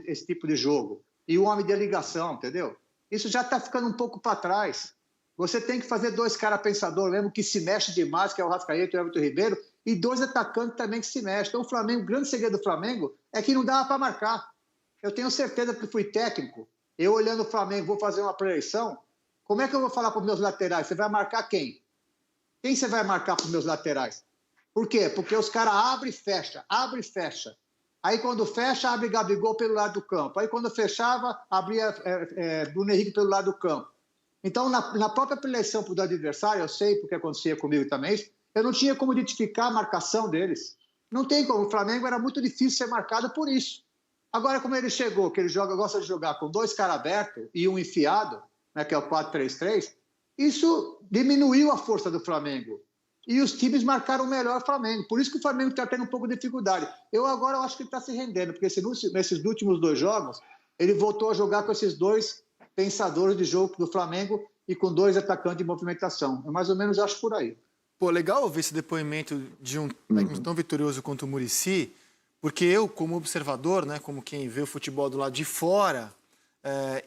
Esse tipo de jogo. E o homem de ligação, entendeu? Isso já está ficando um pouco para trás. Você tem que fazer dois caras pensadores mesmo que se mexe demais, que é o Arrascaeta e o Everton Ribeiro, e dois atacantes também que se mexem. Então o Flamengo, o grande segredo do Flamengo é que não dava para marcar. Eu tenho certeza que fui técnico, eu olhando o Flamengo, vou fazer uma projeção, como é que eu vou falar para os meus laterais? Você vai marcar quem? Quem você vai marcar para os meus laterais? Por quê? Porque os caras abrem e fecham, abrem e fecham. Aí quando fecha, abre Gabigol pelo lado do campo. Aí quando fechava, abria Bruno Henrique pelo lado do campo. Então, na própria preleção do adversário, eu sei porque acontecia comigo também, eu não tinha como identificar a marcação deles. Não tem como. O Flamengo era muito difícil ser marcado por isso. Agora, como ele chegou, que ele gosta de jogar com dois caras abertos e um enfiado, né, que é o 4-3-3, isso diminuiu a força do Flamengo. E os times marcaram melhor o Flamengo. Por isso que o Flamengo está tendo um pouco de dificuldade. Eu acho que ele está se rendendo, porque nesses últimos dois jogos, ele voltou a jogar com esses dois pensadores de jogo do Flamengo e com dois atacantes de movimentação. Eu mais ou menos acho por aí. Pô, legal ouvir esse depoimento de um técnico tão vitorioso quanto o Muricy, porque eu, como observador, né, como quem vê o futebol do lado de fora,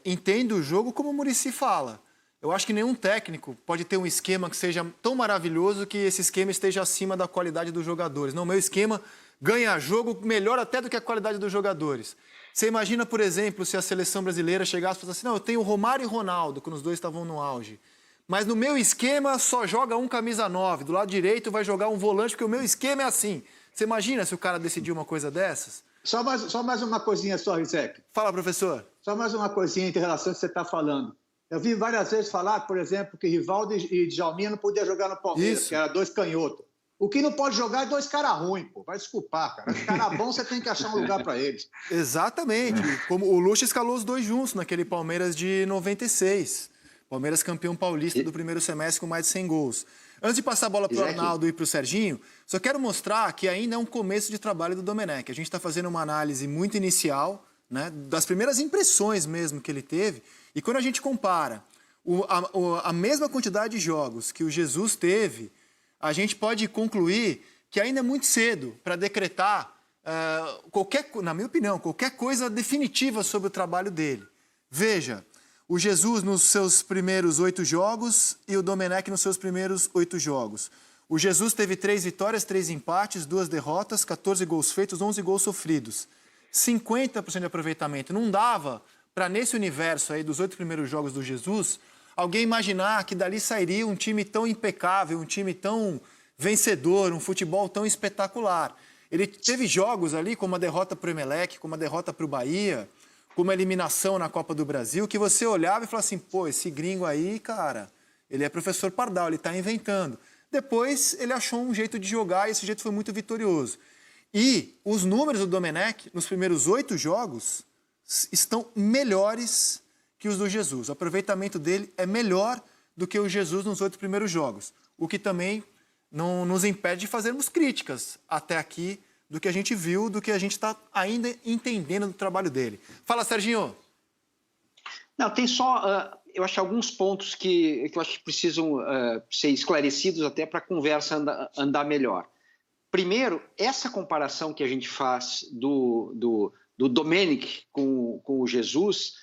entendo o jogo como o Muricy fala. Eu acho que nenhum técnico pode ter um esquema que seja tão maravilhoso que esse esquema esteja acima da qualidade dos jogadores. Não, o meu esquema ganha jogo melhor até do que a qualidade dos jogadores. Você imagina, por exemplo, se a seleção brasileira chegasse e falasse assim, não, eu tenho Romário e Ronaldo, quando os dois estavam no auge. Mas no meu esquema só joga um camisa 9, do lado direito vai jogar um volante, porque o meu esquema é assim. Você imagina se o cara decidir uma coisa dessas? Só mais uma coisinha só, Rizek. Fala, professor. Só mais uma coisinha em relação ao que você está falando. Eu vi várias vezes falar, por exemplo, que Rivaldo e Djalminha não podiam jogar no Palmeiras, isso, que era dois canhotos. O que não pode jogar é dois caras ruins, pô. Vai desculpar, cara. Os caras bons, você tem que achar um lugar para eles. Exatamente. Como o Lucha escalou os dois juntos naquele Palmeiras de 96. Palmeiras campeão paulista do primeiro semestre com mais de 100 gols. Antes de passar a bola para o Arnaldo e para o Serginho, só quero mostrar que ainda é um começo de trabalho do Domenech. A gente está fazendo uma análise muito inicial, né, das primeiras impressões mesmo que ele teve. E quando a gente compara a mesma quantidade de jogos que o Jesus teve, a gente pode concluir que ainda é muito cedo para decretar, na minha opinião, qualquer coisa definitiva sobre o trabalho dele. Veja, o Jesus nos seus primeiros 8 jogos e o Domenech nos seus primeiros 8 jogos. O Jesus teve 3 vitórias, 3 empates, 2 derrotas, 14 gols feitos, 11 gols sofridos. 50% de aproveitamento. Não dava para, nesse universo aí dos 8 primeiros jogos do Jesus, alguém imaginar que dali sairia um time tão impecável, um time tão vencedor, um futebol tão espetacular. Ele teve jogos ali, como a derrota para o Emelec, como a derrota para o Bahia, como a eliminação na Copa do Brasil, que você olhava e falava assim, pô, esse gringo aí, cara, ele é professor Pardal, ele está inventando. Depois ele achou um jeito de jogar e esse jeito foi muito vitorioso. E os números do Domenech, nos primeiros 8 jogos, estão melhores que os do Jesus. O aproveitamento dele é melhor do que o Jesus nos 8 primeiros jogos. O que também não nos impede de fazermos críticas até aqui do que a gente viu, do que a gente está ainda entendendo do trabalho dele. Fala, Serginho. Não, tem só, eu acho, alguns pontos que eu acho que precisam ser esclarecidos até para a conversa andar melhor. Primeiro, essa comparação que a gente faz do Domenech com o Jesus,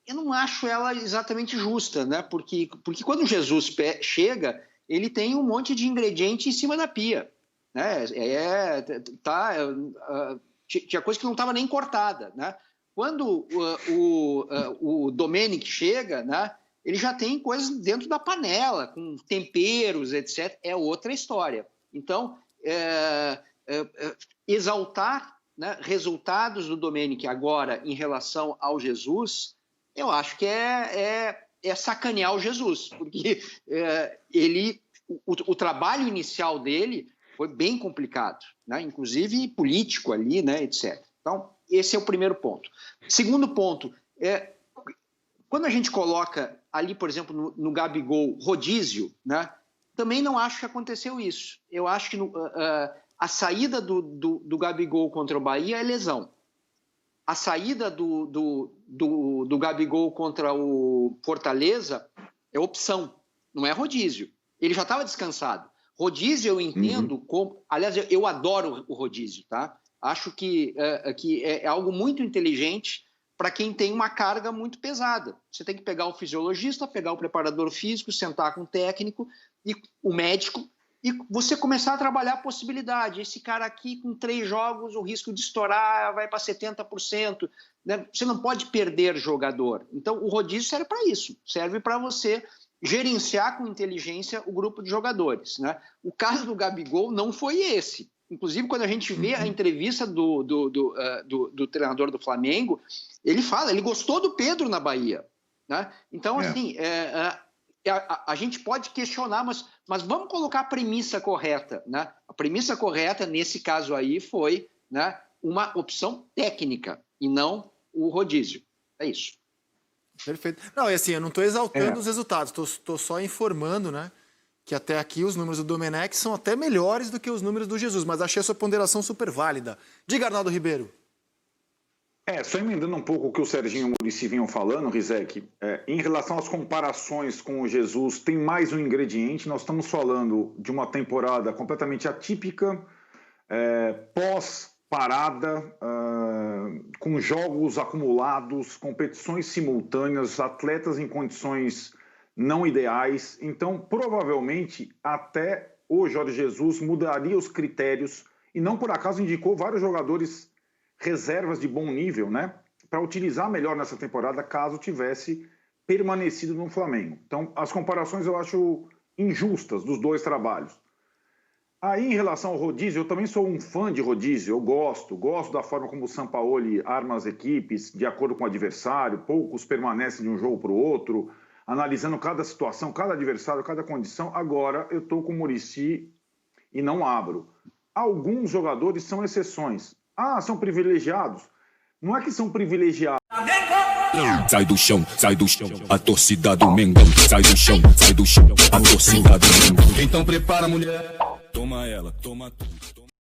eu não acho ela exatamente justa, né? Porque quando o Jesus chega, ele tem um monte de ingrediente em cima da pia, né? Tinha coisa que não estava nem cortada, né? Quando o Domenech chega, né, ele já tem coisas dentro da panela, com temperos, etc. É outra história. Então, exaltar, né, resultados do Domenech agora em relação ao Jesus, eu acho que é sacanear o Jesus, porque o trabalho inicial dele foi bem complicado, né, inclusive político ali, né, etc. Então, esse é o primeiro ponto. Segundo ponto, quando a gente coloca ali, por exemplo, no Gabigol rodízio, né, também não acho que aconteceu isso. Eu acho que a saída do Gabigol contra o Bahia é lesão. A saída do Gabigol contra o Fortaleza, é opção, não é rodízio. Ele já estava descansado. Rodízio eu entendo como... Aliás, eu adoro o rodízio, tá? Acho que é algo muito inteligente para quem tem uma carga muito pesada. Você tem que pegar o fisiologista, pegar o preparador físico, sentar com o técnico e o médico e você começar a trabalhar a possibilidade. Esse cara aqui, com 3 jogos, o risco de estourar vai para 70%. Né? Você não pode perder jogador. Então, o rodízio serve para isso. Serve para você gerenciar com inteligência o grupo de jogadores. Né? O caso do Gabigol não foi esse. Inclusive, quando a gente vê a entrevista do treinador do Flamengo, ele fala, ele gostou do Pedro na Bahia. Né? Então, assim, a gente pode questionar, mas vamos colocar a premissa correta. Né? A premissa correta, nesse caso aí, foi, né, uma opção técnica e não o rodízio. É isso. Perfeito. Não, e assim, eu não estou exaltando os resultados, estou só informando, né, que até aqui os números do Domenech são até melhores do que os números do Jesus, mas achei a sua ponderação super válida. Diga, Arnaldo Ribeiro. Só emendando um pouco o que o Serginho e o Muricy vinham falando, Rizek, em relação às comparações com o Jesus, tem mais um ingrediente. Nós estamos falando de uma temporada completamente atípica, pós-parada, com jogos acumulados, competições simultâneas, atletas em condições não ideais. Então, provavelmente, até o Jorge Jesus mudaria os critérios e não por acaso indicou vários jogadores reservas de bom nível, né, para utilizar melhor nessa temporada caso tivesse permanecido no Flamengo. Então, as comparações eu acho injustas dos dois trabalhos. Aí, em relação ao rodízio, eu também sou um fã de rodízio, eu gosto da forma como o Sampaoli arma as equipes, de acordo com o adversário, poucos permanecem de um jogo para o outro, analisando cada situação, cada adversário, cada condição. Agora, eu estou com o Muricy e não abro. Alguns jogadores são exceções. São privilegiados. Não é que são privilegiados. Sai do chão, a torcida do Mengão. Sai do chão, a torcida do Mengão. Então prepara, mulher. Toma ela, toma tudo.